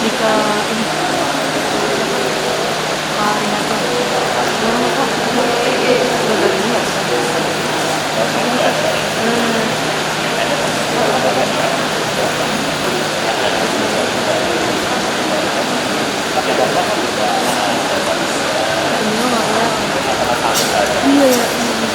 Jika ini hari itu Iya ya, bener.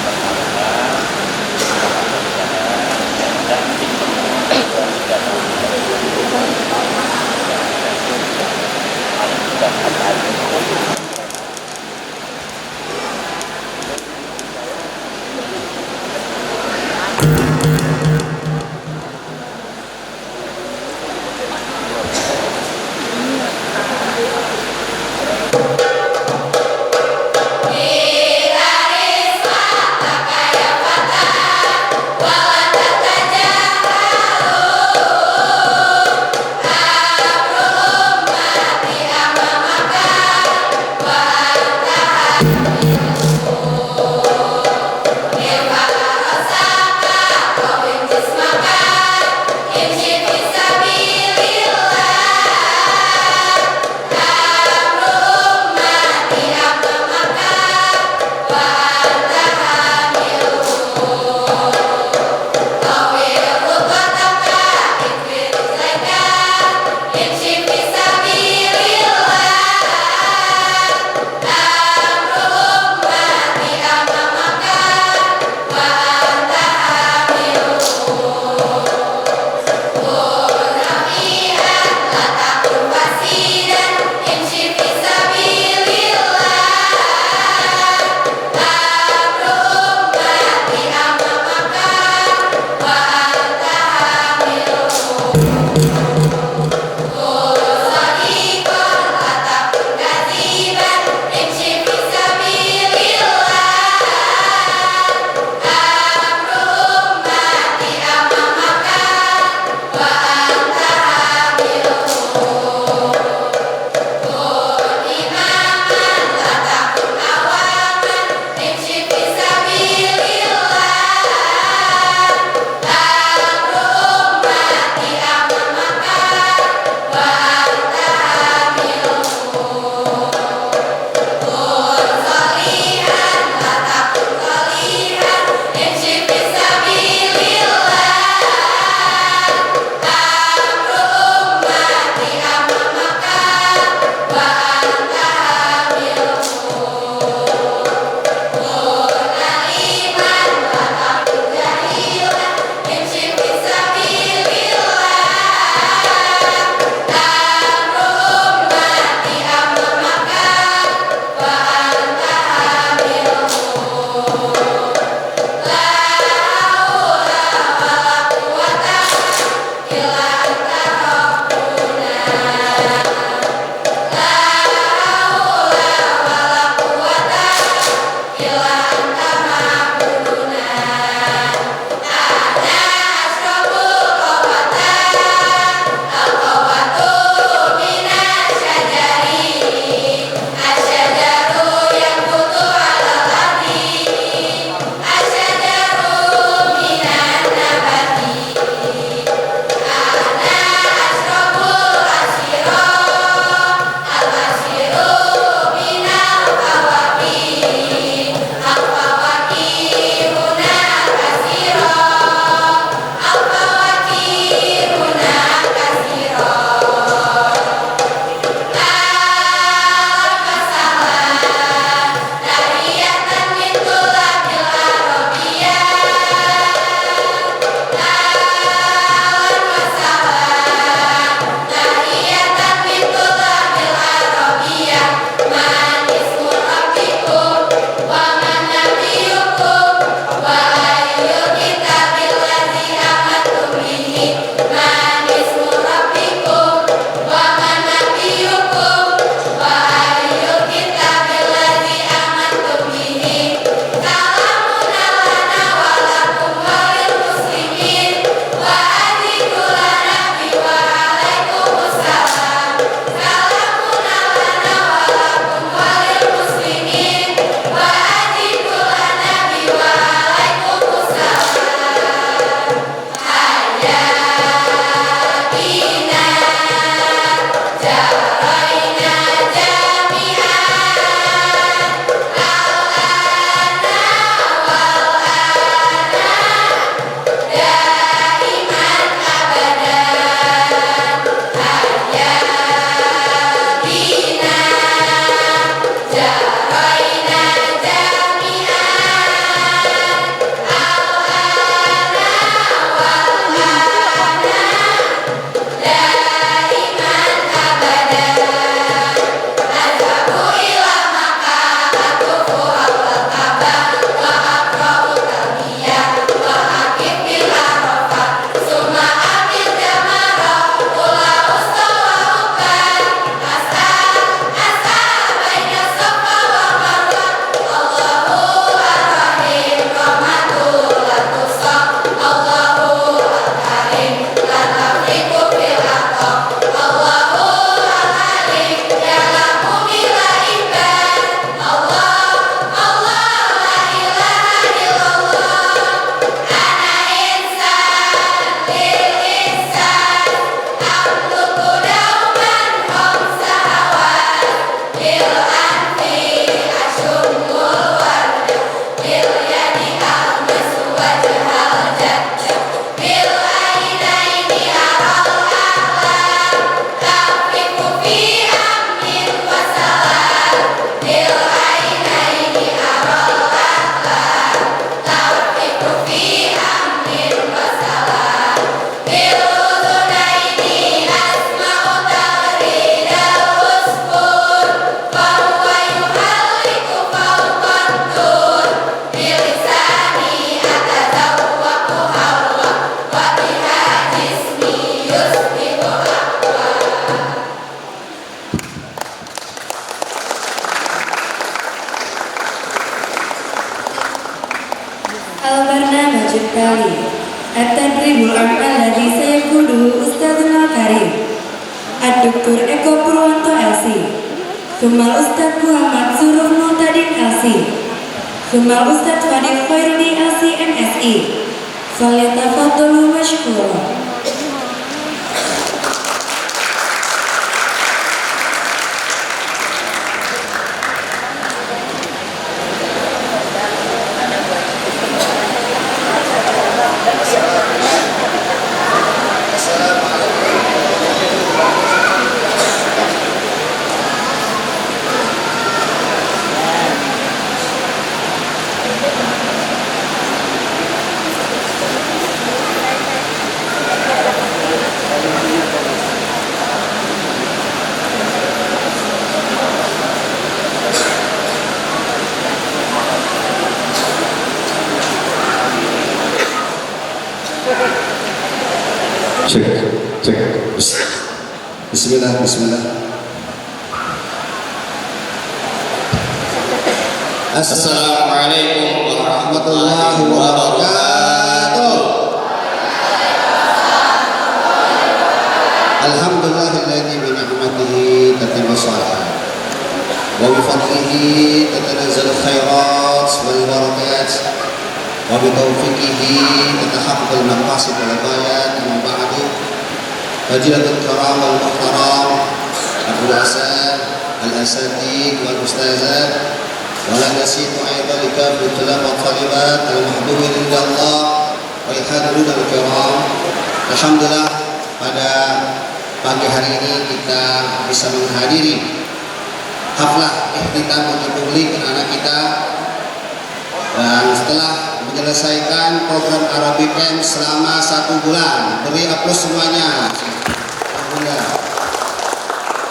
lanjut kali. At-tadribul alladzi sayaquluhu Ustadzuna Karim. Ad-Doktor Eko Purwanto LC. Sumal Ustadz Muhammad Suruf Muhtadin LC. Sumal Ustadz Fadil Khairudi LC MSI. Falyatafadhalu mashkura. Cek. Bismillah. Assalamualaikum warahmatullahi wabarakatuh. Alhamdulillahilladzi bi ni'matihi tatimmu shalihat wa bi fadlihi tatanazzalu khairat wal barakat wa bi taufiqihi tatahaqqaqul maqasid wal ghayat. Amma ba'du. Fadilatul karam wal muhtaram al-ulasa al-asatid wal ustazat wala nasitu aidan likafil tulab wa talibat al-mahdubin indallah wa al-hadirin al-kiram. Alhamdulillah, pada pagi hari ini kita bisa menghadiri haflah ikhtitam uji publik anak kita, dan setelah menyelesaikan program Arabic Camp selama 1 bulan. Beri aplaus semuanya. Alhamdulillah.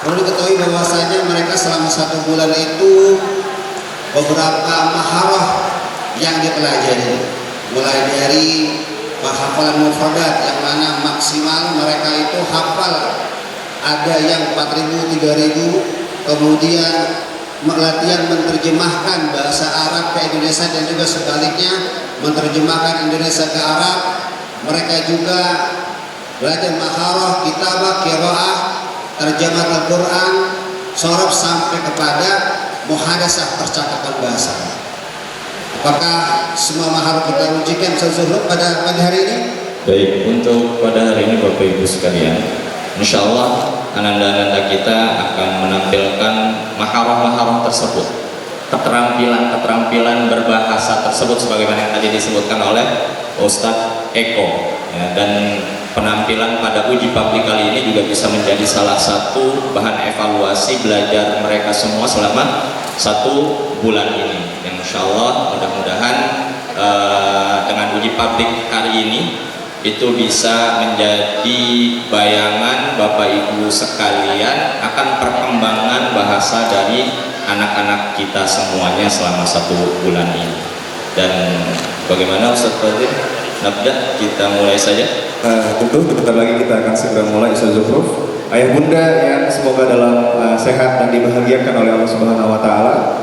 Perlu diketahui bahwasanya mereka selama 1 bulan itu beberapa maharah yang dipelajari, mulai dari hafalan mufradat yang mana maksimal mereka itu hafal ada yang 4.000, 3.000, kemudian latihan menerjemahkan bahasa Arab ke Indonesia dan juga sebaliknya menerjemahkan Indonesia ke Arab. Mereka juga belajar maharah, kitabah, qiraah, terjemah Al-Quran, sorof sampai kepada muhadasah, percakapan bahasa. Apakah semua maharah kita ujikan seluruh pada pagi hari ini? Baik, untuk pada hari ini Bapak Ibu sekalian, insya Allah ananda-ananda kita akan menampilkan maharah-maharah tersebut, keterampilan berbahasa tersebut sebagaimana yang tadi disebutkan oleh Ustadz Eko ya, dan penampilan pada uji publik kali ini juga bisa menjadi salah satu bahan evaluasi belajar mereka semua selama 1 bulan ini. Yang insya Allah mudah-mudahan dengan uji publik hari ini itu bisa menjadi bayangan Bapak Ibu sekalian akan perkembangan bahasa dari anak-anak kita semuanya selama 1 bulan ini. Dan bagaimana Ustaz Fadil? Nabda, kita mulai saja. Tentu sebentar lagi kita akan segera mulai Ustaz Zufruf. Ayah bunda yang semoga dalam sehat dan dibahagiakan oleh Allah Subhanahu wa taala.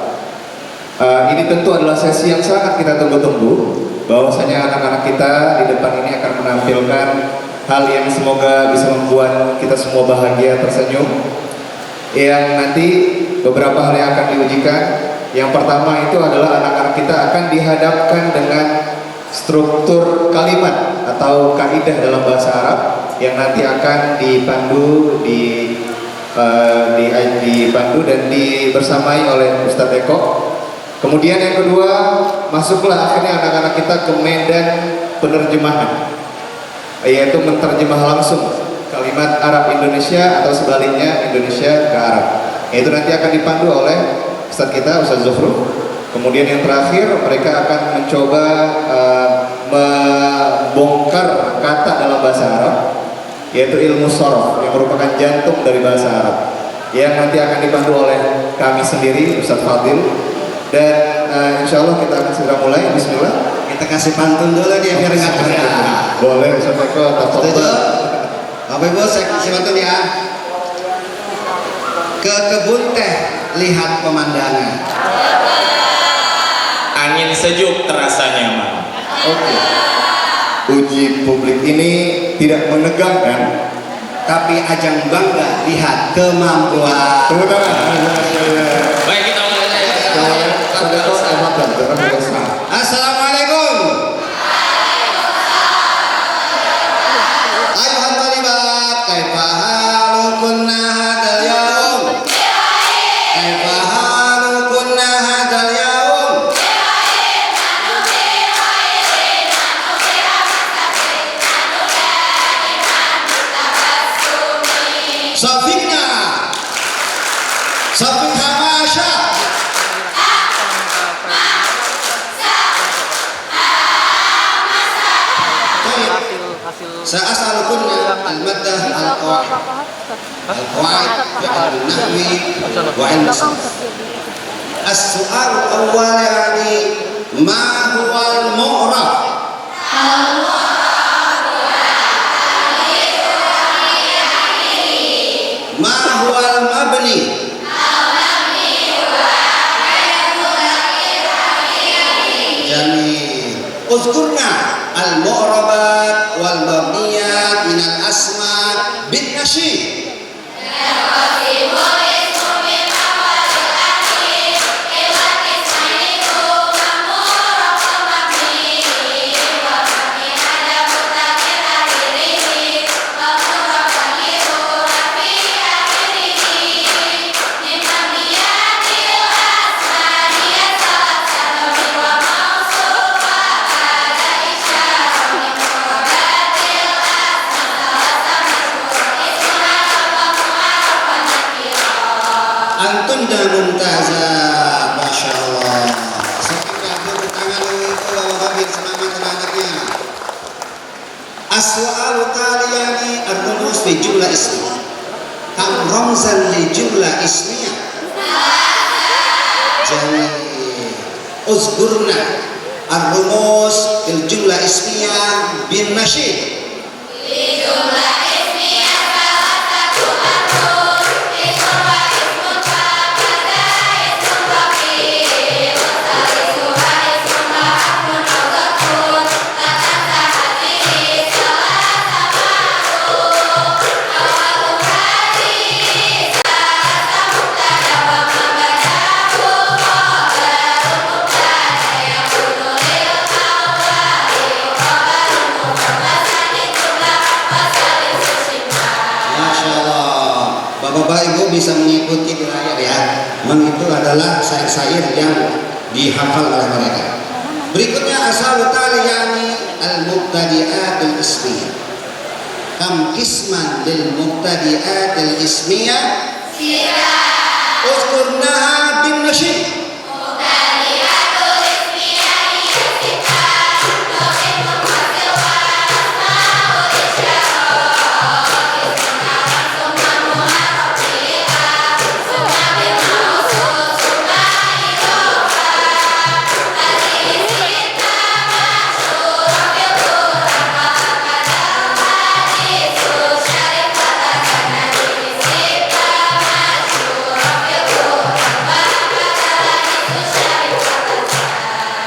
Ini tentu adalah sesi yang sangat kita tunggu-tunggu, bahwasanya anak-anak kita di depan ini akan menampilkan hal yang semoga bisa membuat kita semua bahagia, tersenyum. Yang nanti beberapa hal yang akan diujikan. Yang pertama itu adalah anak-anak kita akan dihadapkan dengan struktur kalimat atau kaidah dalam bahasa Arab yang nanti akan dipandu dan dibersamai oleh Ustadz Eko. Kemudian yang kedua, masuklah akhirnya anak-anak kita ke medan penerjemahan, yaitu menerjemah langsung kalimat Arab Indonesia atau sebaliknya Indonesia ke Arab. Itu nanti akan dipandu oleh Ustadz kita, Ustadz Zufruf. Kemudian yang terakhir, mereka akan mencoba membongkar kata dalam bahasa Arab, yaitu ilmu shorof yang merupakan jantung dari bahasa Arab, yang nanti akan dipandu oleh kami sendiri, Ustadz Fadil. Dan insya Allah kita akan segera mulai. Bismillah. Kita kasih pantun dulu nih biar nggak terang. Boleh, Ustadz Eko. Setuju? Bapak Ibu, saya kasih pantun ya. Ke kebun teh lihat pemandangan. Angin sejuk terasa nyaman. Oke. uji publik ini tidak menegangkan, tapi ajang bangga lihat kemampuan. tepuk tangan. Baik, kita mulai. Assalamualaikum. Ayuhan talibat, kaifa halukunna hadal yaum? Kaifa halukunna hadal yaum? Safikna, safikha masya. Sa'as'alukunna al-maddah al-qawaid al-nahwi wa al-sarf. As-su'al al-awwal yani ma huwa al-mu'rab? Ma huwa al-mabni? Jamil. Uzkurna al-mu'rabat wal mabniyat min al-asma bin nasyid. Antun dah mumtazah, masya Allah. Sekitar tepuk tangan itu bapak-bapak semangat anak-anaknya. As-su'alu taliyani ar-rumus fi jumlah ismiyah. Kam ramzan li jumlah ismiyah. Jadi uzgurna ar-rumus fil jumlah ismiyah bin nasyid. Bapak Ibu bisa mengikuti di layar ya. Memang itu adalah syair-syair yang dihafal oleh mereka. Berikutnya asal taliyani al-mubtadi'at al-ismiyah. Kam kisman lil mubtadi'at al-ismiyah? Uzkurnaha bin nasyid.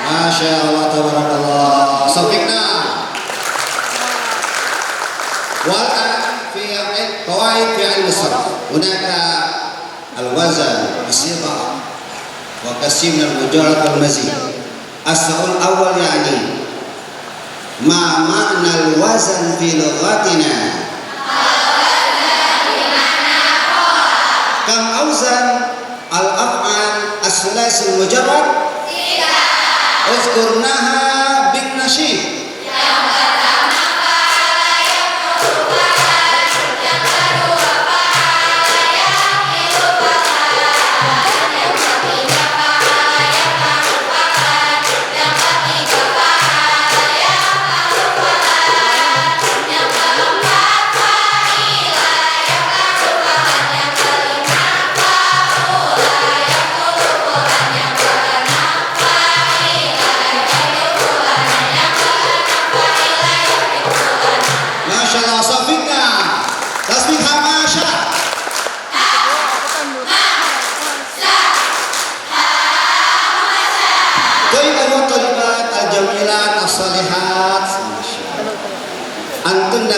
Masya Allah, tabarakallah. Safikna. Wal'an fi qawaid fi ilm as-sarf. Hunaka al-wazn, as-sigha wa kasir min al-mujarrad wal mazid. As-su'al awwal yani ma ma'na al-wazn fi lughatina? Kam awzan al-af'al as-sulasi al-mujarrad? Uzkurnaha bin nasyid. As-salihat.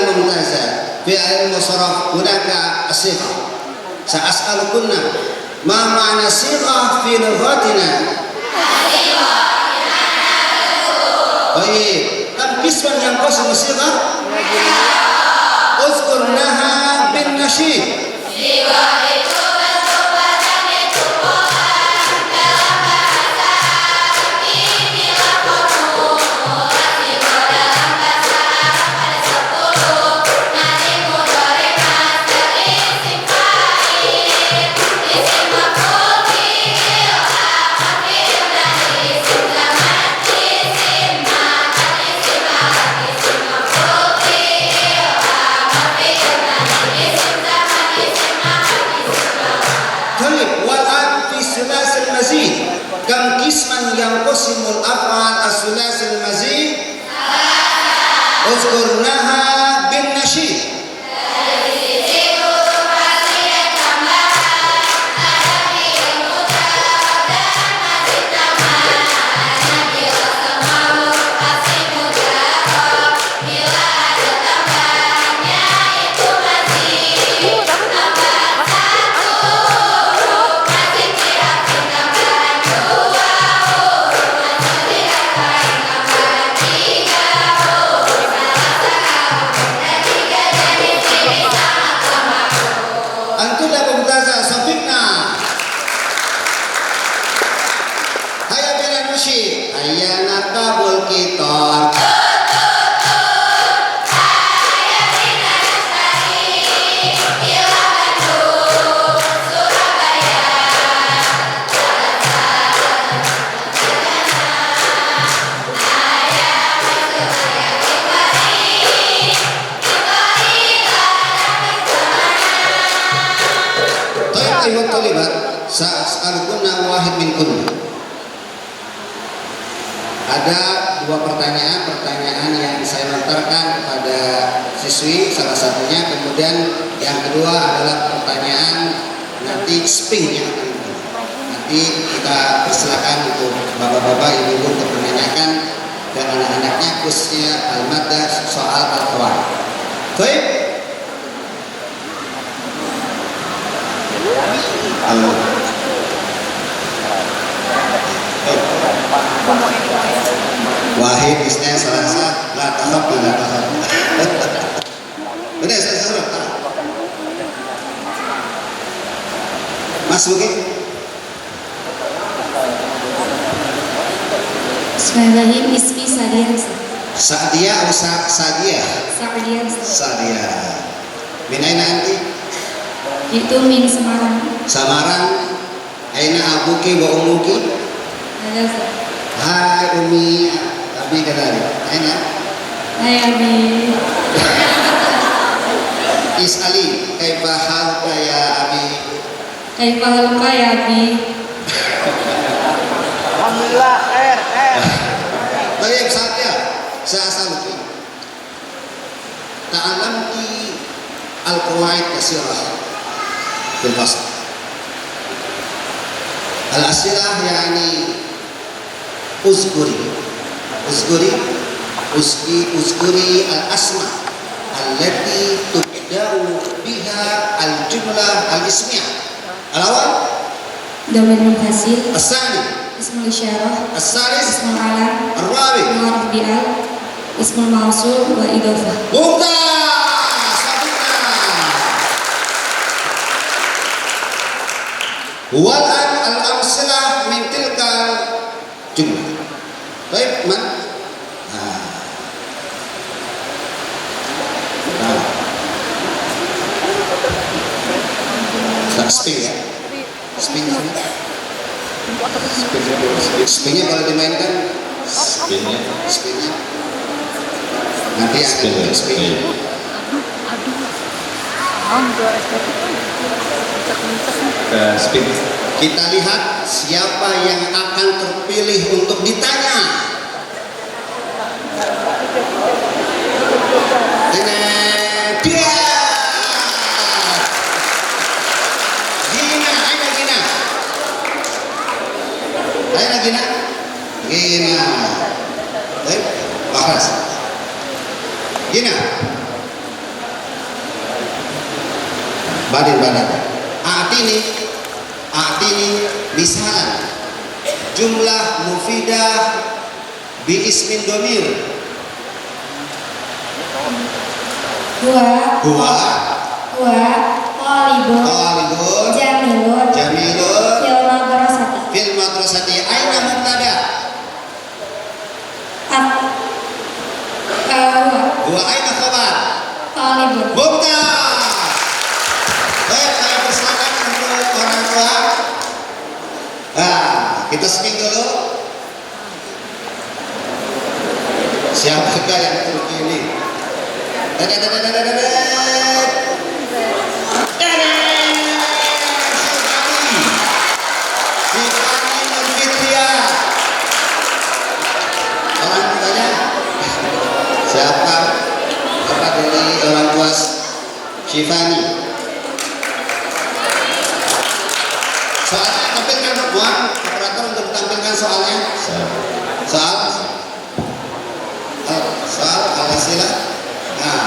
ممتازات في علم الصرف هناك الصيغة سأسألكن ما معنى صيغة في لغتنا؟ طيب كم قسما ينقسم الصيغة؟ اذكرناها بالنشيد. كم قسما ينقسم الأفعال الثلاثي المزيد؟ اذكرناها بالنشيد. Ayana kabul kitor. Ayuh tolibat, sa'alkunna wahid min kunna. Ada dua pertanyaan yang saya lontarkan kepada siswi, salah satunya, kemudian yang kedua adalah pertanyaan nanti sping yang akan nanti kita persilakan untuk bapak-bapak, ibu-ibu untuk menanyakan ke anak-anaknya, khususnya al-madah soal al-qawaid. Baik. Wahid isnya selasa la tahap. Benar saya suruh. Mas Buki. Bismillahirrahmanirrahim. Ismi Sadia. Sadia atau Sadia? Sadia. Sadia. Min aina anti? Itu min Semarang. Samarang. Aina abuki wa umuki? Ada. Hai Umi, Abi kadari. Aina? Hai Abi. Is'ali, kaifa haluka ya Abi? Kaifa haluka ya Abi? Alhamdulillah, Baik, saya asaluki. Ta'alamti al-qawaid kasirah fil fasl. Al-asirah yani uzkuri al-asma allati tubda'u biha al-jumlah al-ismiyah. Al-awal Dhamir munfasil. as-sani Ismul isyarah. as-salis Ismul alam. ar-rabi. Ma'ruf bi'al. Ismul mausul wa idhofah. Mumtaz. Wal'an al-amsilah min tilka jumlah. Baik, man. Spin ya. Spinnya kalau dimainkan spinnya nanti akan spin. Spin. Kita lihat siapa yang akan terpilih untuk ditanya. Ini dia. Gina. Baik, Gina. Badin. A'tini misalan jumlah mufidah bi ismin domir. Huwa talibun jamilun fil madrasati. Aina mubtada? Huwa aina khabar? Talibun. Mumtaz. Baik, saya persilakan untuk orang tua. Nah, kita speak dulu. Siapakah yang terpilih? Orang tuanya siapa? Bapak dari orang tua Syifani. Soalnya tampilkan Muan, operator untuk tampilkan soalnya. Soal al-asilah. Nah,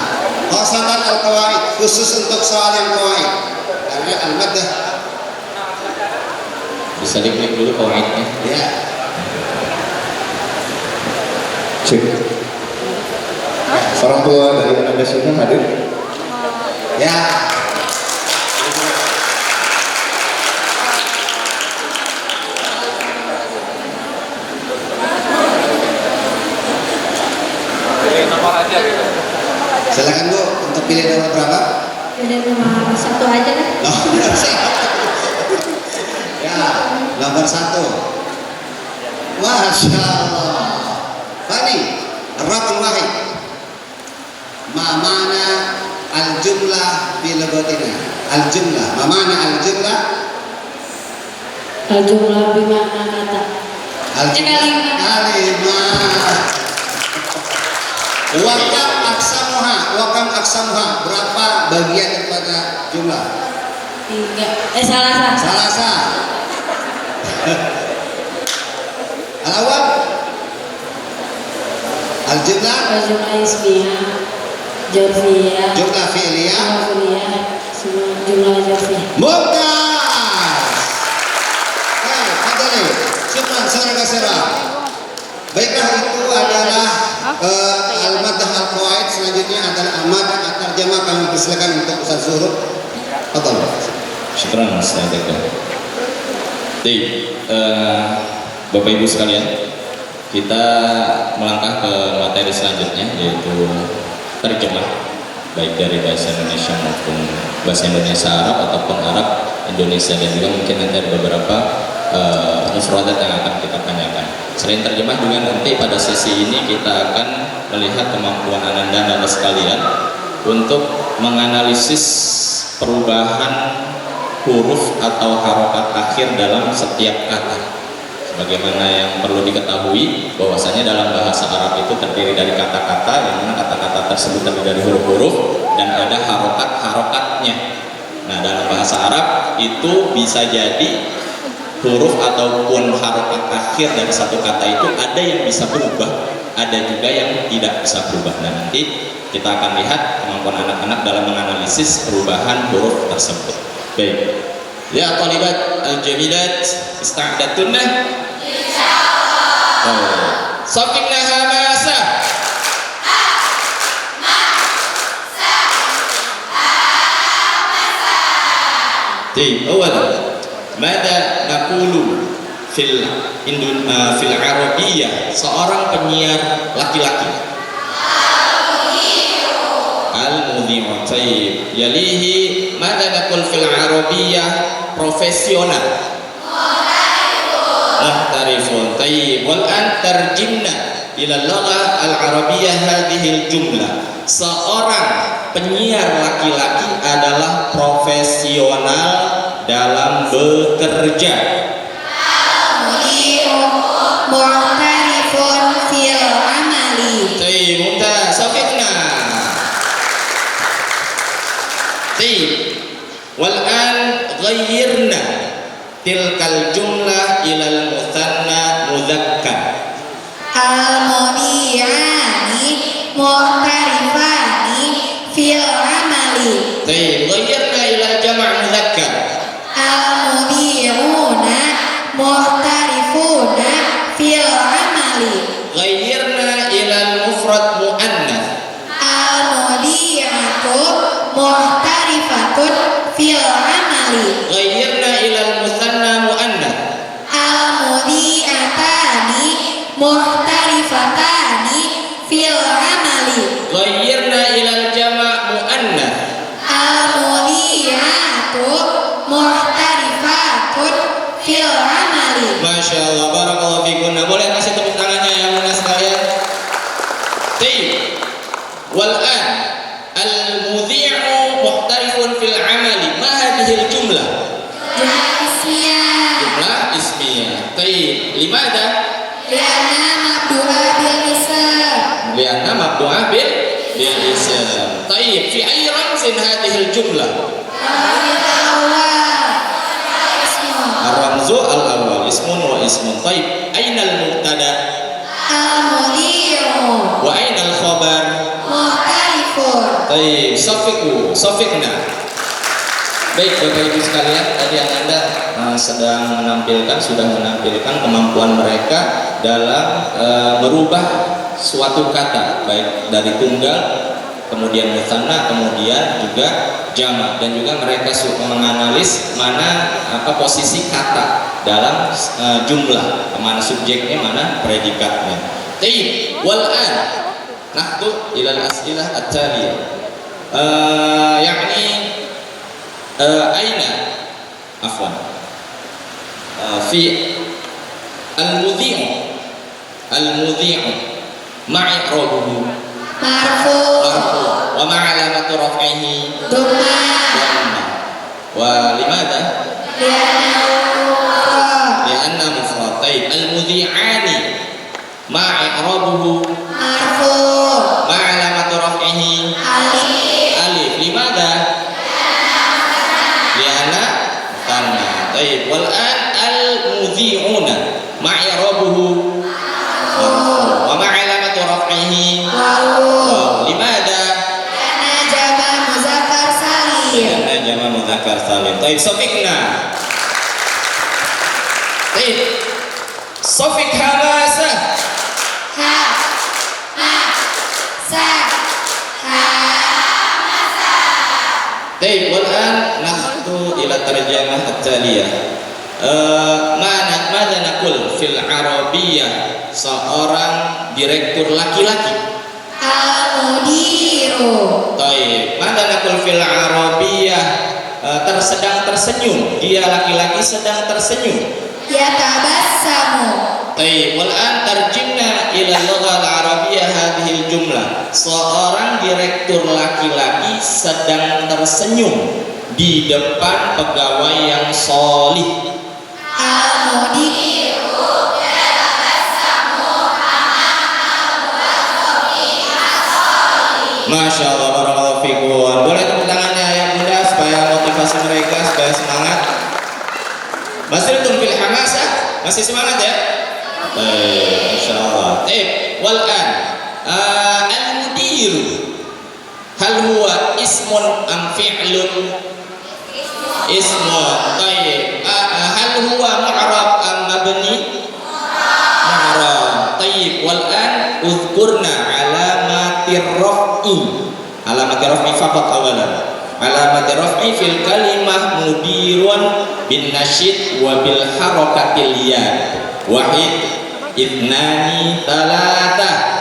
qasamat al-qawaid khusus untuk soal yang qawaid. Karena al-maddah. Bisa diklik dulu qawaidnya. Ya. Cek. Orang tua dari Anda Syifan hadir? Ya. Silakan Bu untuk pilih nomor berapa? Pilih nomor 1 aja deh. Nomor 1. Ya, nomor 1. Masya Allah. Fani, Rakul wahid. Ma mana al-jumlah fi lughatina? Al-jumlah. Ma mana al-jumlah? Al-jumlah bimakna kata. Al-jumlah kalimat. Wakam aksamuha. Berapa bagian daripada jumlah? 3. Salah. Salasa. Al-awwal al-jumlah Al-jumlah ismiyah, jorfiyah, jumlah fi'liyah. semua jumlah jorfiyah. Mumtaz. Fadhali. Syukran secara kasira. Baiklah, itu adalah al-maddah al-qawaid. Selanjutnya adalah al-maddah at-tarjamah. Kami persilakan untuk Ustaz Zuhur. Fadhal. Syukran Ustaz Eko. Baik, Bapak Ibu sekalian, kita melangkah ke materi selanjutnya, yaitu terjemah baik dari bahasa Indonesia maupun bahasa Indonesia Arab ataupun Arab Indonesia, dan juga mungkin nanti ada beberapa mufradat yang akan kita tanyakan. Selain terjemah juga nanti pada sesi ini kita akan melihat kemampuan Ananda dan sekalian untuk menganalisis perubahan huruf atau harokat akhir dalam setiap kata. Sebagaimana yang perlu diketahui bahwasanya dalam bahasa Arab itu terdiri dari kata-kata, yang mana kata-kata tersebut terdiri dari huruf-huruf dan ada harokat-harokatnya. Nah, dalam bahasa Arab itu bisa jadi huruf ataupun harokat akhir dari satu kata itu ada yang bisa berubah, ada juga yang tidak bisa berubah. Nah, nanti kita akan lihat kemampuan anak-anak dalam menganalisis perubahan huruf tersebut. Baik. Ya talibat al-jamilat, ista'datunna? Insyaallah. Safiqna hamasa. Baik, awal. Mada naqulu fil Arabiyyah, seorang penyiar laki-laki. Al-mudhi'u. Baik. Yalihi mada naqul fil Arabiyyah, profesional. Muhtarifun. Tayyib. Wal an tarjimna ila al-lugha al-arabiyyah hadhihi al-jumlah. Seorang penyiar laki-laki adalah profesional dalam bekerja. Muhtarifun fil amali. Tayyib. Mumtaz. Safiqna. Tayyib. Wal an ghayyirna tilkal jumlah ilal mutsanna mudzakkar. Al-mudhi'ani muhtarifani fil amali. Tayyib. Ghayyirna ila jama' mudzakkar. Al-mudhi'una muhtarifuna fil amali. Ghayyirna ila al-mufrad mu'annas. Al-mudhi'atu muhtarifatun fil amali. Ghayyirna ila al-musanna mu'annas. Al-mudhi'atani muhtarifatani fil amali. Ghayyirna ila al-jama' mu'annas. Al-mudhi'atu muhtarifatun fil amali. Masya Allah, barakallahu fikum. Nah, boleh kasih tepuk tangannya ya munas sekalian. Tayyib. Wal an al-mudhi'u muhtarifun fil amali. Ma hadhihi al-jumlah? Jumlah ismiyah. Jumlah ismiyah. Tayyib. Limada? Lianna mabdu'a bil ism. Lianna mabdu'a bil ism. Tayyib. Fi ayyi ramzin hadhihi al-jumlah? Ar-ramzu al-awwal ismun wa ismun. Tayyib. Aina al-mubtada? Al-mudhi'u Wa aina al-khabar? muhtarifun. Tayyib. Safiqna. Baik Bapak Ibu sekalian, tadi yang Anda sudah menampilkan kemampuan mereka dalam merubah suatu kata, baik dari tunggal, kemudian mutsanna, kemudian juga jama', dan juga mereka menganalis mana posisi kata dalam jumlah, mana subjeknya, mana predikatnya. Tayyib. Wal an nahdu ila al-as'ilah at-taliyah. Yani aina afwan fi al-mudhi'u ma'i'rabuhu Marfu wa ma'alamatu raf'ihi dhamma wa limada li'anna mufrad. Tayyib. Al-mudhi'ani ma'i'rabuhu marfu ma'alamatu raf'ihi alif. Limada li'anna tanna. Tayyib. Wal an al-mudhi'una ma'i'rabuhu wa ma'alamatu raf'ihi limada jama' muzakkar salim. jama' mudzakkar salim. Tayyib. Safiqna. Tayyib. Safiq hamasa. Ha ma sa ha. Tayyib. Wal an nahdu ila tarjamah at-taliyah. Mada naqul fil arabiyyah, seorang direktur laki-laki. Al-mudiru Tayyib. Mada naqul fil arabiyyah, sedang tersenyum, dia laki-laki sedang tersenyum. yatabassamu. Tayyib. Wal an tarjimna ila al-lughah al-arabiyyah hadhihi al-jumlah. Seorang direktur laki-laki sedang tersenyum di depan pegawai yang sholih. Al-mudiru Masya Allah, barakallahu fikum. Boleh tepuk tangannya ya Bunda supaya motivasi mereka supaya semangat. Masih fil hamasah, masih semangat ya? Insya Allah. Wal an al-mudir hal huwa ismun am fi'lun? Ismun. Tayyib. Hal huwa mu'rab am mabni? Mu'rab. Tayyib. Wal an uzkurna alamatir raf'i. Alamatir raf'i faqat awalan. Alamatir raf'i fil kalimah mudirun bin nasyid wa bil harakatil yad. Wahid, ithnani, talatah.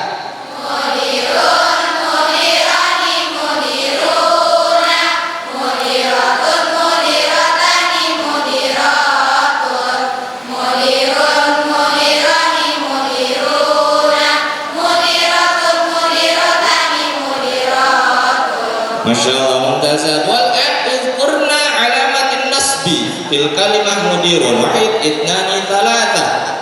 Masya Allah, mumtazah. Wal an uzkurna alamatin nasbi fil kalimah mudirun. Wahid, itnani, talatah.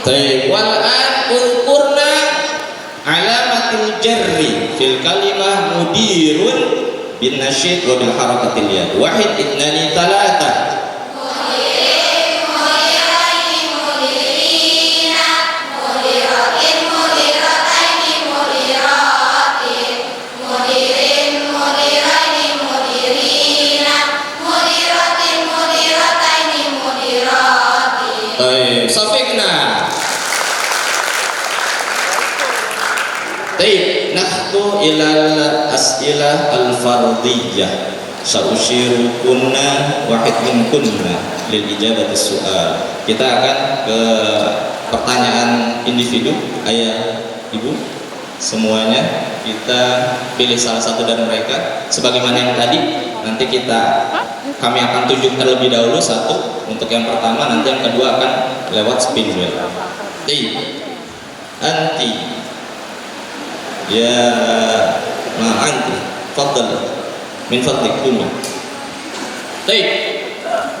Tayyib. Wal an uzkurna alamatil jarri fil kalimah mudirun bin nasyid wa bil harakatil yad. Wahid itnani talata. Safikna. Taib, nahtu ilal as'ilah al-fardiyah. Sa'ushiru kunna wahid min kunna lil ijabati su'al. Kita akan ke pertanyaan individu, ayah, ibu, semuanya kita pilih salah satu dari mereka. Sebagaimana yang tadi, nanti kami akan tunjuk terlebih dahulu satu untuk yang pertama, nanti yang kedua akan lewat spin wheel. Anti ya anti fadl min fadlik kumi.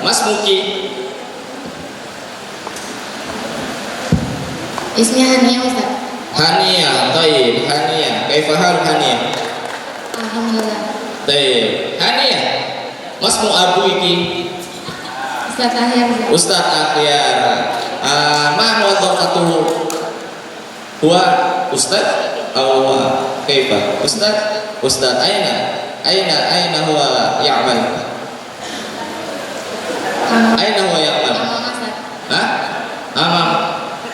Mas Muki. Ismi Hania Ustaz. Hania, Hania. Kaifa hal Hania? Alhamdulillah. Hania. Mas mu abu iki. Ustaz Ahyar. Ustaz Ahyar. Ma wadhafatuhu? Huwa ustaz atau kaifa? Ustaz aina huwa ya'mal? Aina huwa ya'mal? Amam.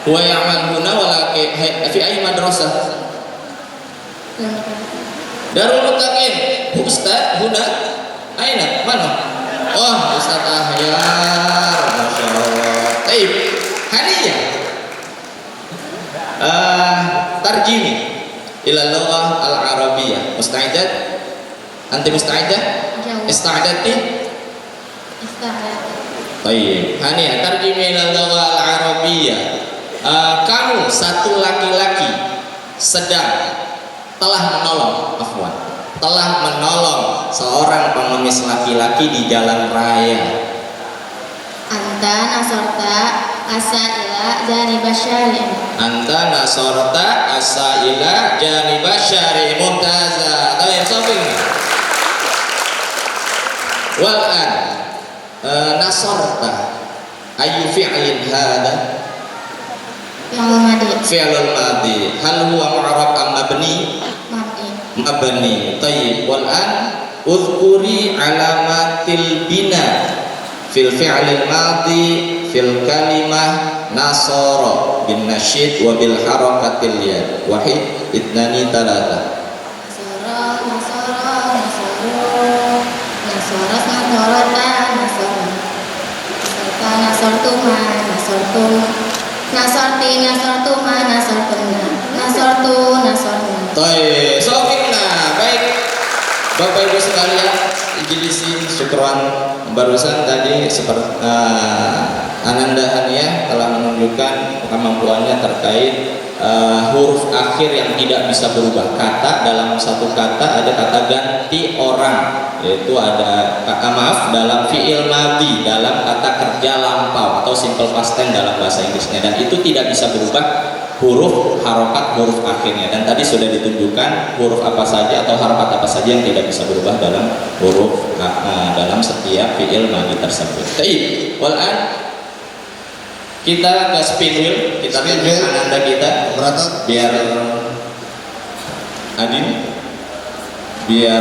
Huwa ya'mal huna wala fi ayyi madrasah? Darul Muttaqin. Ustaz huna aina? Mana? Oh, Ustaz Ahyar. Masya Allah. Hadiah. Tarjimi ila lughah al-arabiyyah. Musta'idat? Anti musta'idah? Ista'adati? Baik. Hania, tarjimi ila lughah al-arabiyyah. Kamu satu laki-laki telah menolong seorang pengemis laki-laki di jalan raya. Anta nasorta asaila janibasyari. Anta nasorta asaila janibasyari. Mumtaza. Tayyib, sofing. Wal'an nasorta ayu fi'lin hada? Fi'lul madi. Hal huwa mu'rab am mabni? Mabni. Tayyib. Wal'an udhkuri alamatil bina fil fi'lil madi fil kalimah nasara bin nasyid wa bil harakatil yad. Wahid itnani talata. Baik, sokina. Baik, Bapak Ibu sekalian, ijlisi syukran. Barusan tadi seperti Ananda Hania telah menunjukkan kemampuannya terkait huruf akhir yang tidak bisa berubah. Kata dalam satu kata ada kata ganti orang, yaitu ada dalam fi'il madhi, dalam kata kerja lampau atau simple past tense dalam bahasa Inggrisnya, dan itu tidak bisa berubah huruf harokat huruf akhirnya. Dan tadi sudah ditunjukkan huruf apa saja atau harokat apa saja yang tidak bisa berubah dalam huruf dalam setiap fi'il madhi tersebut. Baik, wal'an kita ke spin wheel, kita tunjuk Ananda kita biar Adin, biar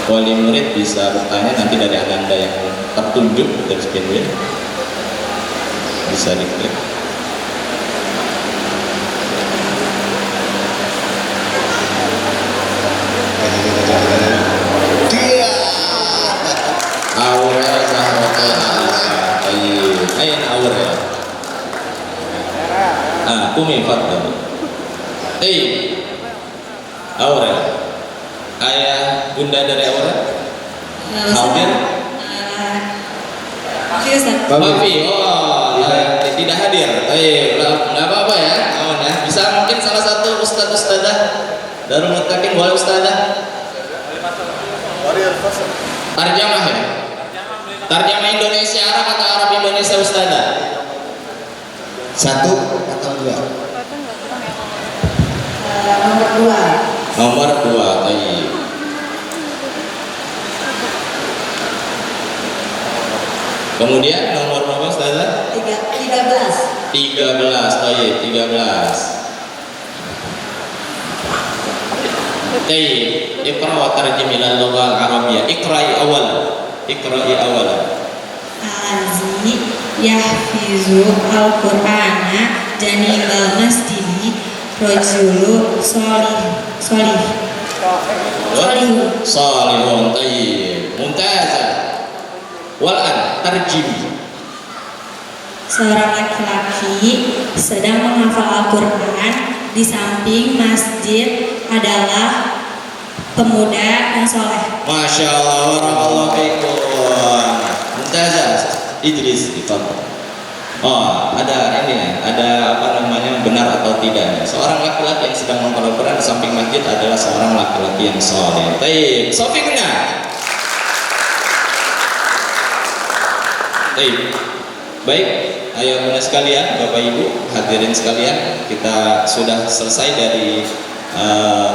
wali murid bisa bertanya nanti dari Ananda yang tertunjuk dari spin wheel. Bisa diklik. Dia Aurel Zahrotul Alisa. Ayin Aurel. Kumi fadl. Aurel. Ayah bunda dari Aurel. Hadir. Mafi. Oh, tidak hadir. Nggak apa-apa ya. Bisa mungkin salah satu ustadzah Darul Muttaqin, boleh ustadzah. Tarjamah ya. Tarjamah Indonesia Arab atau Arab Indonesia ustadzah? satu atau dua? Nomor 2. Nomor 2. Kemudian nomor berapa Ustazah? 13. 13, baik, 13. Baik, iqra wa tarjim ila al-lughah al-arabiyyah. Iqra'i awal. Iqra'i awal. Allazi yahfizu al-Qur'ana janibal masjidi rajulu solihun. Salihun, tayyib. Mumtazah. Wal'an tarjim. Seorang laki-laki sedang menghafal Al-Quran di samping masjid adalah pemuda yang soleh. Masya Allah, barakallahu fikum. Mumtazah. Idris, difadhal. Oh, ada ini ya, ada apa namanya, benar atau tidak. Seorang laki-laki yang sedang menghafal Al-Quran di samping masjid adalah seorang laki-laki yang soleh. Tayyib. Sofikna. Baik, ayo bunda sekalian, Bapak Ibu, hadirin sekalian, kita sudah selesai dari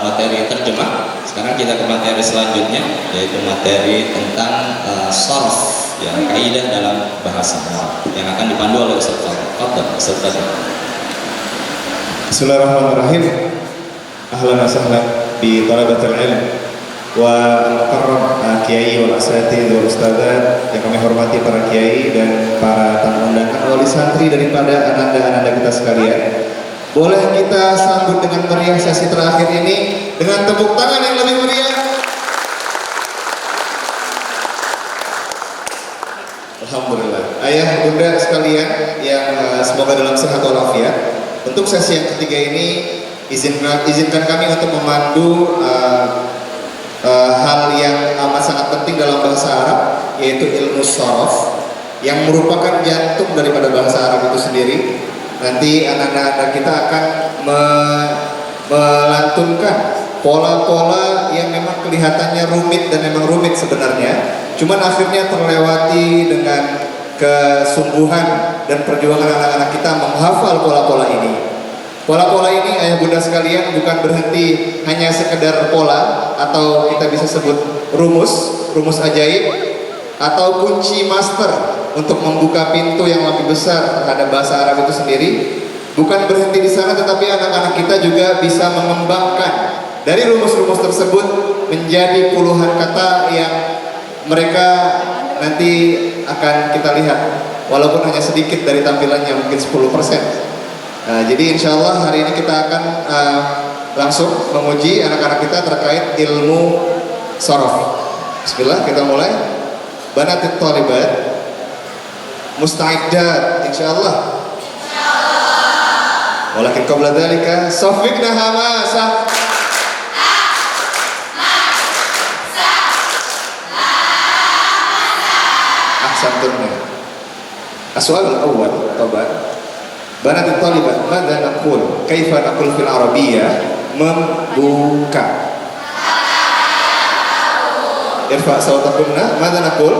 materi terjemah. Sekarang kita ke materi selanjutnya, yaitu materi tentang sarf, ya, kaidah dalam bahasa Arab yang akan dipandu oleh Ustaz Fadhil. Bismillahirrahmanirrahim. Ahlan wa sahlan bi thalabatil ilm wa al-mukarram kiai wal asatidz wal ustadzat yang kami hormati, para kiai dan para tamu undangan, wali santri daripada ananda-ananda kita sekalian. Boleh kita sambut dengan meriah sesi terakhir ini dengan tepuk tangan yang lebih meriah. Alhamdulillah. Ayah bunda sekalian yang semoga dalam sehat walafiat. Untuk sesi yang ketiga ini izinkan kami untuk memandu hal yang amat sangat penting dalam bahasa Arab, yaitu ilmu sharaf yang merupakan jantung daripada bahasa Arab itu sendiri. Nanti anak-anak kita akan melantunkan pola-pola yang memang kelihatannya rumit dan memang rumit sebenarnya, cuman akhirnya terlewati dengan kesungguhan dan perjuangan anak-anak kita menghafal pola-pola ini. Pola-pola ini ayah bunda sekalian bukan berhenti hanya sekedar pola atau kita bisa sebut rumus ajaib atau kunci master untuk membuka pintu yang lebih besar terhadap bahasa Arab itu sendiri. Bukan berhenti di sana, tetapi anak-anak kita juga bisa mengembangkan dari rumus-rumus tersebut menjadi puluhan kata yang mereka nanti akan kita lihat, walaupun hanya sedikit dari tampilannya, mungkin 10%. Jadi insya Allah hari ini kita akan langsung menguji anak-anak kita terkait ilmu sharaf. Bismillah, kita mulai. Banatit thalibat musta'iddat insyaallah. Walakin qabla dzalika safiqna hamasa. Ahsantunna. As-su'al al-awwal taban. Banatit thalibat, madza naqul? Kaifa naqul fil arabiyyah? Membuka. Irfa sawtakunna, madza naqul?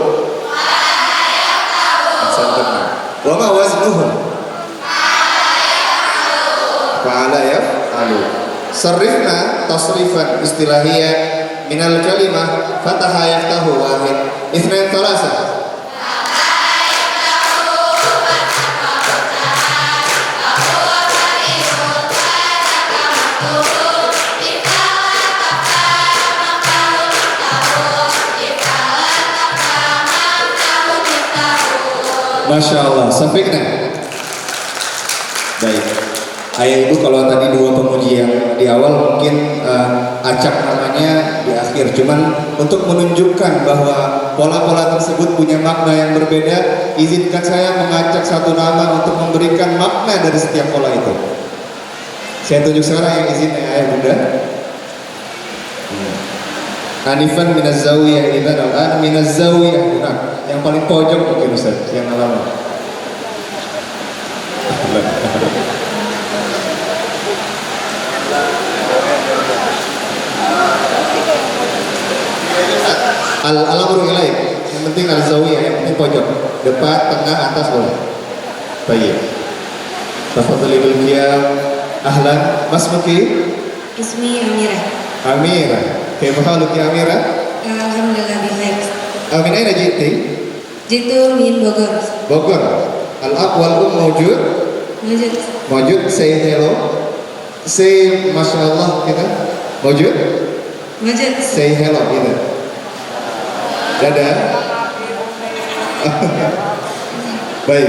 Ahsantunna. Wa ma waznuhu? Fa'ala yaf'alu. Sarrifna tasrifan istilahiyyan minal kalimah fataha yaftahu wahid ithnain thalatha. Masya Allah, sampaikan. Baik, ayah ibu, kalau tadi dua pemuji yang di awal mungkin acak namanya di akhir, cuman untuk menunjukkan bahwa pola-pola tersebut punya makna yang berbeda, izinkan saya mengacak satu nama untuk memberikan makna dari setiap pola itu. Saya tunjuk sekarang yang izin ayah bunda. Anifan minaz zawiyah idzan al-an minaz zawiyah huna. Yang paling pojok mungkin Ustaz, yang lama. Al-amru ilaik. Yang penting al-zawiyah, yang penting pojok. Depan, tengah, atas boleh. Baik. Tafadhali bil qiyam. Ahlan. Masmuki? Ismi Amirah. Amirah. Kaifa haluki Amirah? Alhamdulillah baik. Min aina ji'ti? Jitu min Bogor. Bogor. Al-ab wal mawjud. Wujud. Mawjud, say hello. Say Masya Allah kita. Mawjud. Wujud. Say hello kita. Dadah. Baik,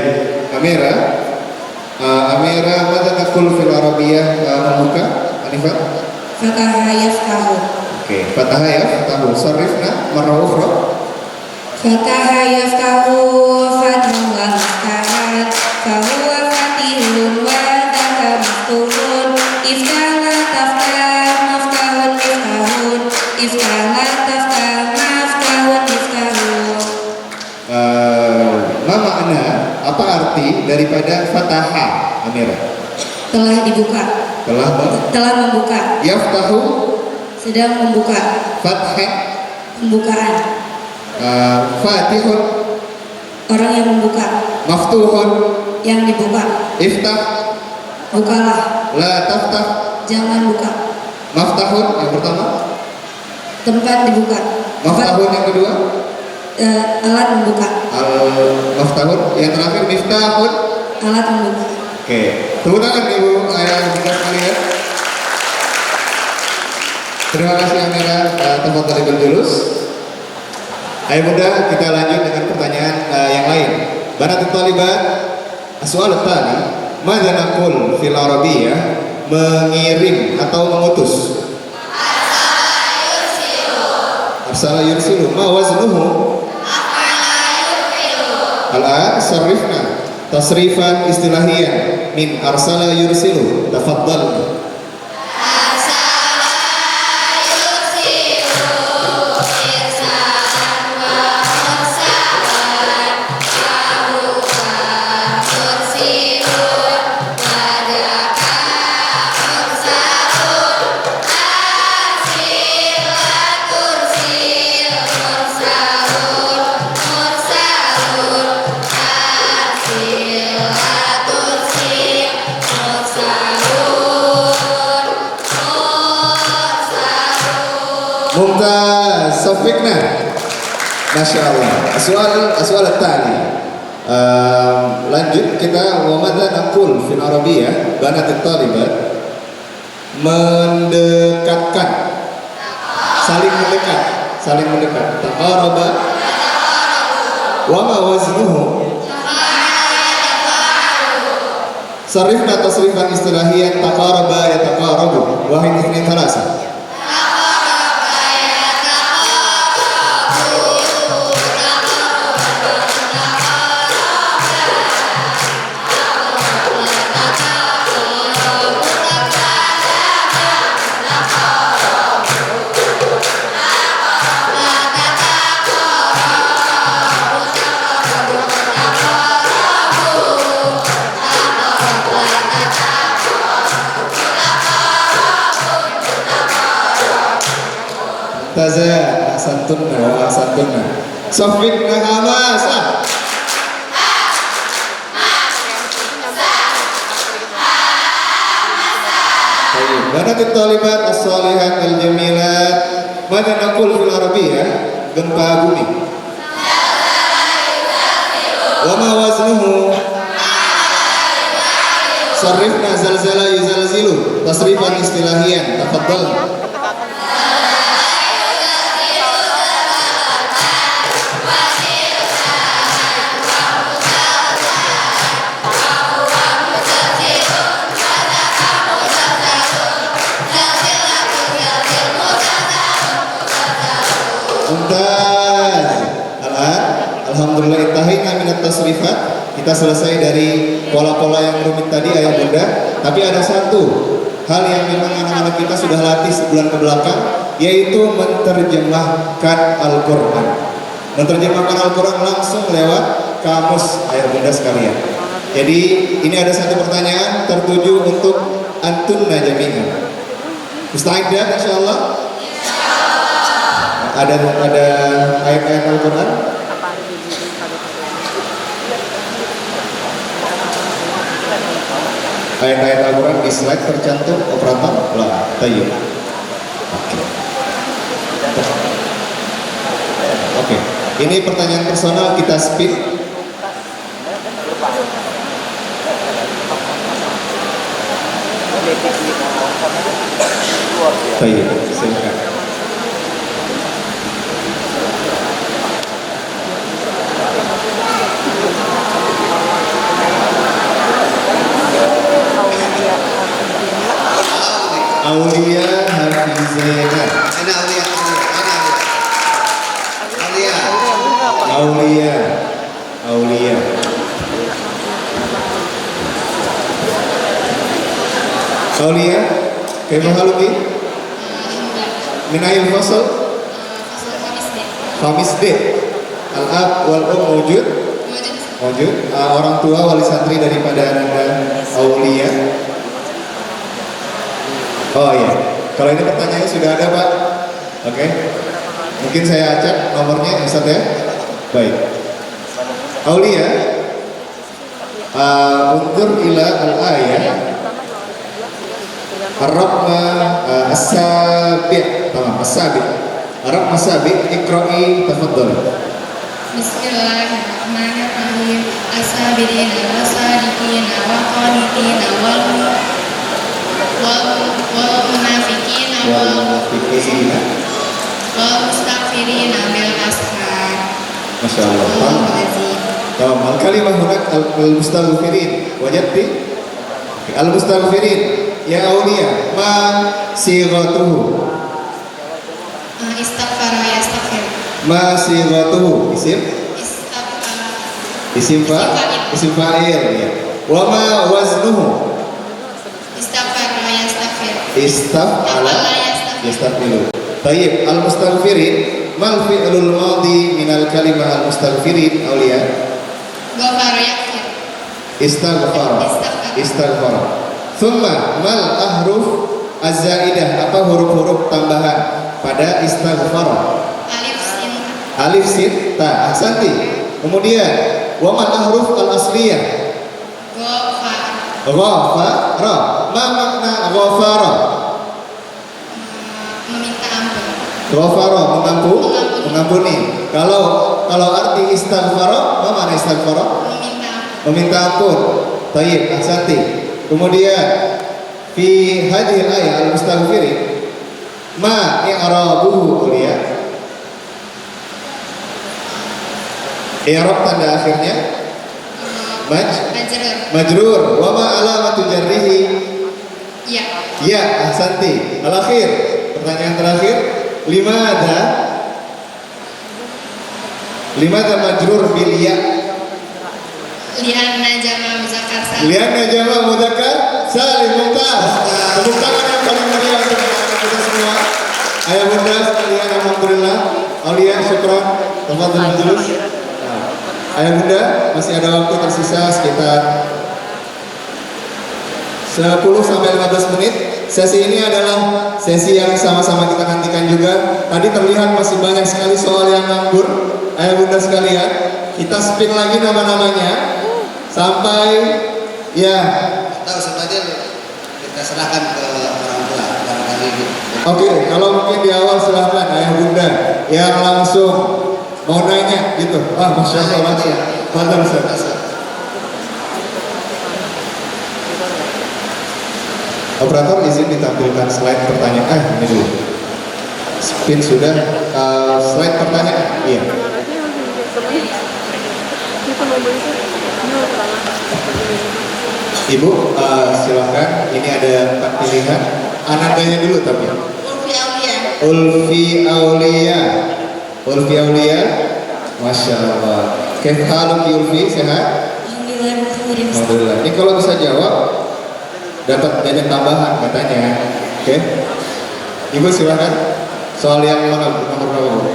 Amira. Amira, mada nakul fil Arabiyah membuka? Anifah? Fataha yaftahu. Oke, Fataha yaftahu. Sarifna marra ukhra. Fataha yaftahu fathan wa maftahat fahuwa fatihun wa dhaka maftuhun iftala taftah maftahun miftahun iftala taftah maftahun miftahun. Ma makna, apa arti daripada Fataha, Amira? Telah dibuka. Telah membuka. Yaftahu, Sedang membuka. Fathah, Pembukaan. Fatihun, Orang yang membuka. Maftuhun, Yang dibuka. Iftah, Bukalah. La taftah, Jangan buka. Maftahun yang pertama, Tempat dibuka. Maftahun yang kedua, Alat membuka. Maftahun yang terakhir, Miftahun. Alat membuka. Oke, tepuk tangan ibu ayah bunda sekalian. Terima kasih Amira, tempat dari Bendulus. Ayo bunda, kita lanjut dengan pertanyaan yang lain. Banat talibat, soal tadi, mada naqul fil Arabiyah, mengirim atau mengutus. Arsala yursilu. Ma waznuhu? Al-an sarrifna tasrifan istilahiyan min arsala yursilu. Tafaddal. Mumtaz, Sofikna. Masya Allah. Aswal tadi. Lanjut kita wamada naqul fil Arabiyah banat talibat, mendekatkan, saling mendekat. Taqaraba. Wa ma waznuhu? Sarifna tasrifan istilahiyan taqaraba yataqarabu. Wahid itsnain thalatha. Taza ahsantunna wa ahsantunna. Sofikna hamasa. Banatut talibat as-salihat al-jamilat. Mada naqul fil Arabiyah? Gempa bumi. Wa ma waznuhu? Sarrifna zalzala yuzalzilu. Tasrifan istilahiyan. Tafaddal. Mumtaz. Alhamdulillah intahina minat tasrifat. Kita selesai dari pola-pola yang rumit tadi ayah bunda. Tapi ada satu hal yang memang anak-anak kita sudah latih sebulan ke belakang, yaitu menerjemahkan Al-Quran. Menerjemahkan Al-Quran langsung lewat kamus ayah bunda sekalian. Jadi ini ada satu pertanyaan tertuju untuk antunna jami'an. Musta'iddah insyaallah. Ada ayat-ayat Al-Quran. Ayat-ayat Al-Quran di slide tercantum operator. Lah, tayyib. Oke. Ini pertanyaan personal, kita spin. Baik, silakan. Aulia Hafizena. Ana Aulia. Aulia. Aulia. Aulia. Aulia, kayfa haluki? Min ayil fasal? Khamis D. Al-ab wal mawjud? Mawjud. Orang tua wali santri daripada Ananda Aulia. Oh iya. Kalau ini pertanyaannya sudah ada, Pak. Oke. Mungkin saya acak nomornya, Ustaz ya. Baik. Aulia. Untur ila al-ayah. Ar-Raqma as-sabi'. Tamam, as-sabi'. Ar-Raqma as-sabi', iqra'i tafaddal. Bismillahirrahmanirrahim. As-sabirina was-sadiqina wal-qanitina wal-munafiqina Wal-munafiqina. wal-mustaghfirina bil ashar. Masya Allah. Allahu azim. Tamam, al-kalimah hunak al-mustaghfirin. Wajadti? Al-mustaghfirin. Ya Aulia, ma sighatuhu? Istighfar yastaghfir. Ma sighatuhu? Isim? Istighfar. Isim fa'il ya. Wa ma waznuhu? Istighfar yastaghfir. Istaf'ala yastaghfiru. Tayyib, al-mustaghfirin mal fi'lul madhi minal kalimah al-mustaghfirin Aulia? Ghafara yaghfir. Istaghfar. Thumma mal ahruf az-zaidah, apa huruf-huruf tambahan pada istighfar? Alif sin. Alif sin ta. Ahsanti. Kemudian wa mal ahruf al-asliyah? Ghafara. Ma makna ghafara? Meminta ampun. Ghafara mengampuni. Kalau arti istighfar, apa makna istighfar? Meminta ampun. Baik, ahsanti. Kemudian fi hadhil ayat al-mustaghfirin ma i'rabuhu Aulia? I'rab tanda akhirnya majrur. Wa ma alamatu jarrihi? Ya. Ya, ahsanti. Al-akhir, pertanyaan terakhir, limada majrur bil ya? Lianna jama muzakkar salim. Lianna jama muzakkar salim. Mumtaz. Tepuk tangan yang paling meriah untuk anak-anak kita semua. Ayah bunda sekalian, alhamdulillah. Aulia, syukran. Tafadhol majlis. Ayah bunda, masih ada waktu tersisa sekitar 10 sampai 15 menit. Sesi ini adalah sesi yang sama-sama kita nantikan juga. Tadi terlihat masih banyak sekali soal yang nganggur. Ayah bunda sekalian, kita spin lagi nama-namanya sampai ya. Tahu saja kita serahkan ke orang tua barangkali gitu. Oke, kalau mungkin di awal silahkan ayah bunda yang langsung mau nanya gitu. Masya Allah langsung. Mantap Ustaz. Operator izin ditampilkan slide pertanyaan. Ini dulu. Spin sudah. Slide pertanyaan. Iya. Ibu, silakan. Ini ada 4 pilihan. Anandanya dulu tapi. Ulfi Aulia. Masya Allah. Kefaluk Ulfi, sehat? Alhamdulillah. Ini kalau bisa jawab dapat jajan tambahan katanya. Oke. Ibu silakan. Soal yang mana? Nomor berapa?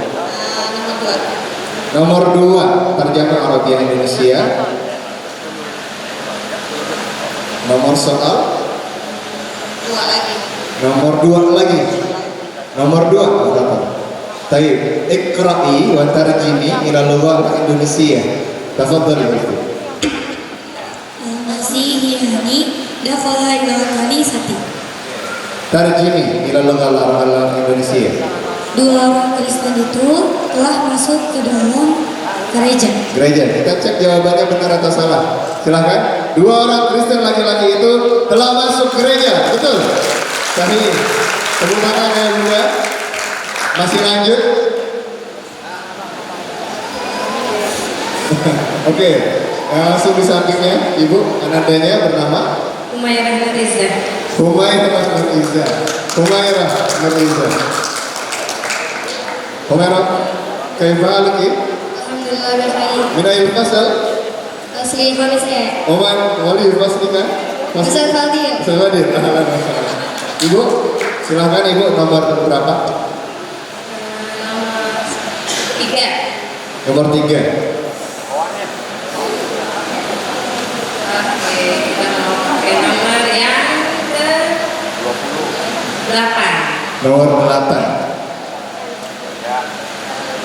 Nomor 2, terjemah Arabiah Indonesia. Nomor soal? 2 lagi. Nomor 2 lagi. Nomor 2 berapa? Taib. Iqra'i wa tarjimi ila lughah Indonesia. Tafadhal ya. Al-Masihiyani dakhala ila kanisati. Tarjimi ila lughah Indonesia. dua orang Kristen itu telah masuk ke dalam gereja. Gereja. Kita cek jawabannya benar atau salah. Silahkan. Dua orang Kristen laki-laki itu telah masuk gereja. Betul? Sahih. Tepuk tangan ya Bunda. Masih lanjut? Oke. Langsung di sampingnya, Ibu. Anandanya bernama? Umairah Nuriza. Humairah Nuriza. Humairah Nuriza. Humairah, kaifa Alhamdulillah berkhair. min ayil fasal? Asli khamis ya. Oman, wali faslika? Ustaz Fadil. Ustaz Fadil. Ahlan wa sahlan. Ibu, silakan Ibu nomor berapa? Nomor 3. Nomor 3. Oke, kita mau pakai nomor yang ke 8. Nomor 8.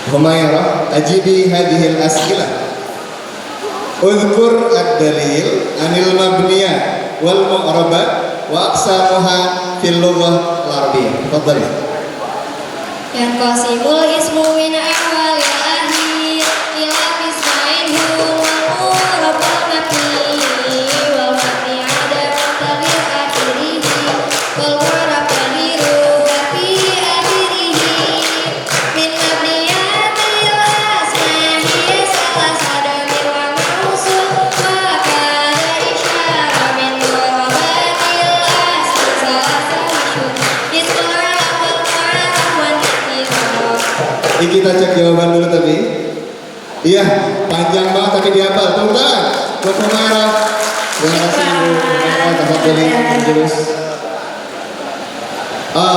Humairah, ajibi hadhil as'ilah. Udhkur ad-dalil anil mabniyah wal mu'rabat wa aqsamuha fil lughah al-arabiyyah. Tafadhali. Yang qasimul ismu min awal akhir ila qismain huwa rabbul mabni wal mabni ada taghyir akhirih wal mu'rab taghiru fi akhirih min mabniyatil asma'i salah sadamir wa mausul wa kana isyara min mu'rabatil asma salah sahishun ismul alam wal mu'rab wan nakirah. Ini kita cek jawaban dulu tapi. Iya, panjang banget tapi dihafal. Tepuk tangan buat Humairah. Terima kasih Ibu. Humairah, tafadhali terus.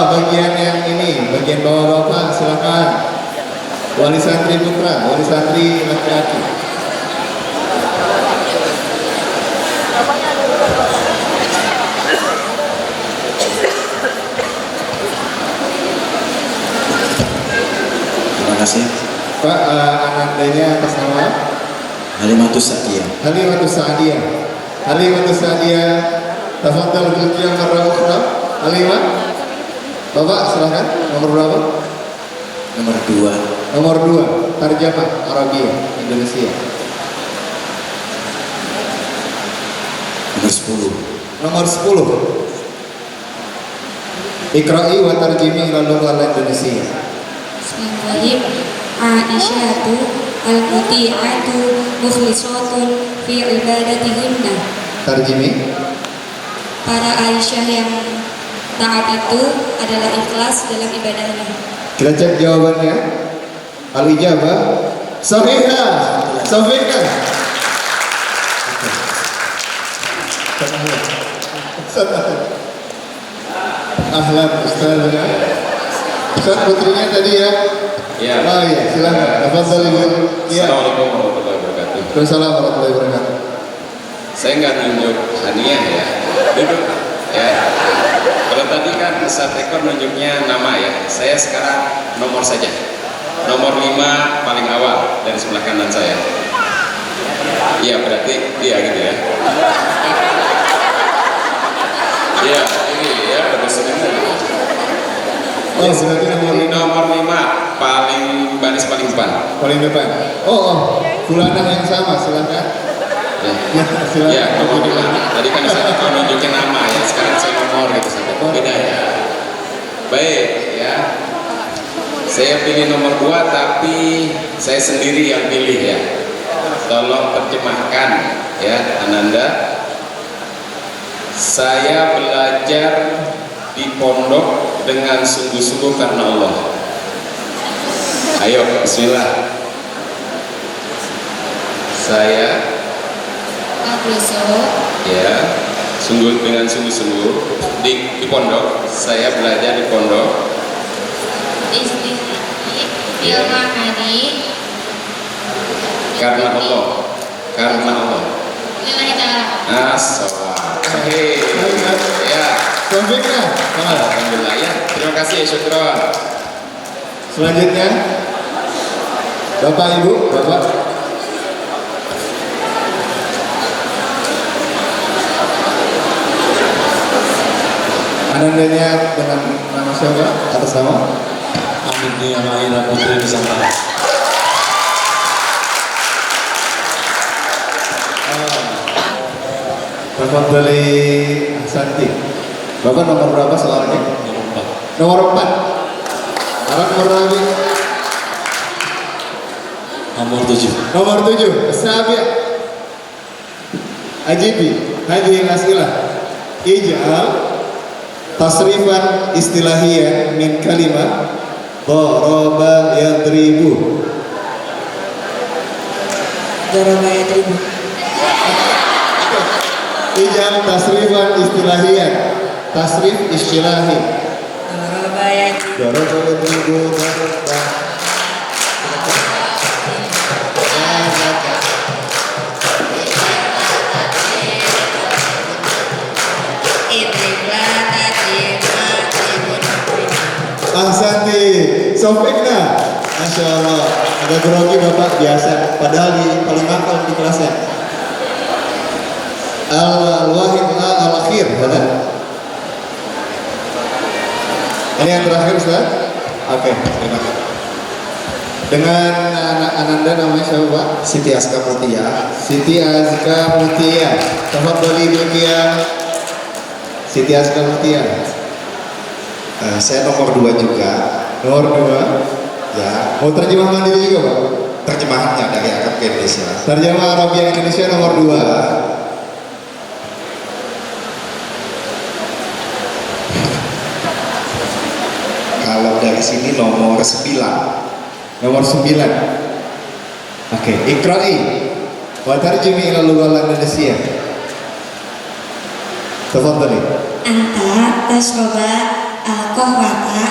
Bagian yang ini, bagian bawah Bapak silakan. Wali santri putra, wali santri laki-laki. Terima kasih. Pak, anandanya atas nama Halimatus Sa'diyah. Halimatus Sa'diyah. Halimatus Sa'diyah. Tafadhal bil qiyam marrah ukhra. Halimah. Bapak silakan. Nomor berapa? Nomor 2. Nomor 2. Tarjamah Arabia Indonesia. Nomor 10. Nomor 10. Iqra'i wa tarjimi ila lughah Indonesia. Bismillahirrahmanirrahim. Aisyatu al-muti'atu mukhlisatun fi ibadatihinna. Tarjimi. Para Aisyah yang taat itu adalah ikhlas dalam ibadahnya. Kita cek jawabannya. Al-ijabah sahihah. Sahihah. Ahlan Ustaznya. Ustaz putrinya tadi ya. Ya. Oh iya, silakan. Tafadhal Ibu. Iya. Assalamualaikum warahmatullahi wabarakatuh. Waalaikumsalam warahmatullahi wabarakatuh. Saya nggak nunjuk hadiah ya, duduk ya. Kalau tadi kan Ustaz Eko nunjuknya nama ya, saya sekarang nomor saja. Nomor 5 paling awal dari sebelah kanan saya. Iya berarti dia gitu ya. Iya ini ya bagus ini. Oh, berarti nomor 5 paling baris paling depan. paling depan. Bulanah yang sama, silakan. Ya, Ya, silakan. ya nomor 5. Tadi kan saya nunjukin nama ya, sekarang saya nomor gitu sampai beda ya. Baik ya. Saya pilih nomor 2 tapi saya sendiri yang pilih ya. Tolong terjemahkan ya Ananda. Saya belajar di pondok dengan sungguh-sungguh karena Allah. Ayo, bismillah. Saya ya, dengan sungguh-sungguh di pondok. Saya belajar di pondok. Karena Allah. Karena Allah. Hei, ya. Selanjutnya, Alhamdulillah ya. Terima kasih, syukron. selanjutnya, Bapak Ibu, Bapak. Anandanya dengan nama siapa? Atas nama? Amin Nia Mahira Putri Nusantara. Tafadhali Ahsanti. Bapak nomor berapa soalnya? Nomor 4. Arah nomor berapa? Nomor 7. Nomor 7. Sabi. Ajibi. Hadhihi al-as'ilah. Ij'al tasrifan istilahiyyan min kalimah daraba yadribu. Daraba yadribu. Ij'al tasrifan istilahiyyan. Tasrif istilahi. Daraba yadribu. Daraba yadribu. Daraba. Ahsanti, Sofikna, Masya Allah, agak grogi Bapak biasa, padahal paling akal di kelasnya. Al-Wahid al-Akhir, benar? Ini yang terakhir Ustaz? Oke, terima kasih. Dengan anak Ananda namanya siapa Pak? Siti Aska Mutia. Siti Azka Mutia. Tafadhali Mutia. Siti Azka Mutia. Saya nomor 2 juga. Nomor 2. Ya, Mau terjemah mandiri juga Pak? terjemahannya dari Arab ke Indonesia. Terjemah Arabia Indonesia nomor 2. Kalau dari sini nomor 9. Nomor 9. Oke, Iqra'i wa tarjimi ila lughah Indonesia. Tafadhali. Anta tashroba al-qahwata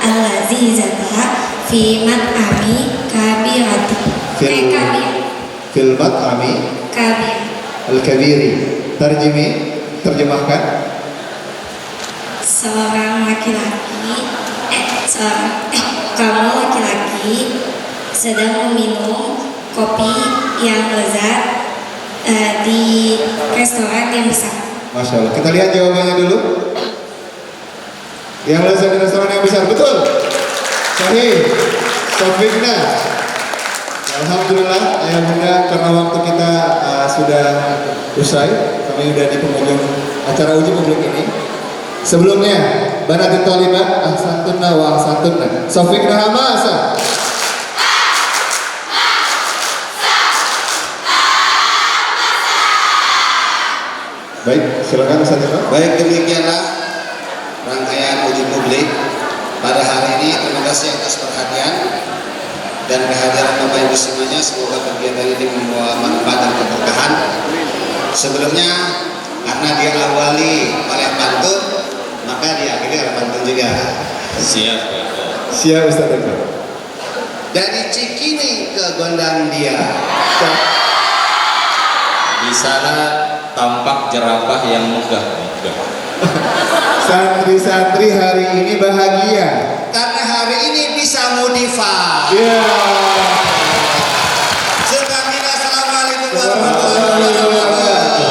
al-lazizata fi mat'ami kabirati. Kabir. Fil mat'ami Kabir. al-kabiri. Terjemahkan. Seorang laki-laki kamu laki-laki sedang meminum kopi yang lezat di restoran yang besar. Masya Allah. Kita lihat jawabannya dulu. Yang lezat di restoran yang besar, betul. Sahih. Sofikna. Alhamdulillah, ayah bunda, karena waktu kita sudah usai, kami sudah di penghujung acara uji publik ini. Sebelumnya, Banatul Talibat, ahsantunna wa ahsantunna. Sofikna Hamasa. Baik, silakan Ustaz Irfan. Baik, demikianlah rangkaian uji publik pada hari ini. Terima kasih atas perhatian dan kehadiran Bapak Ibu semuanya. Semoga kegiatan ini membawa manfaat dan keberkahan. Sebelumnya, karena diawali oleh pantun, maka diakhiri oleh pantun juga. Siap. Siap Ustaz Irfan. Dari Cikini ke Gondang Dia. Di sana tampak jerapah yang megah. Santri-santri hari ini bahagia. Karena hari ini bisa mudifah. Ya. Assalamualaikum warahmatullahi wabarakatuh.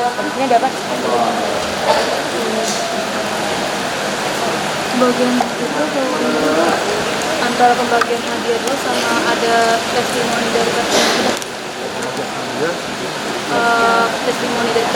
Ini ada apa? Bagian itu antara pembagian hadiah dulu sama ada testimoni dari testimoni dari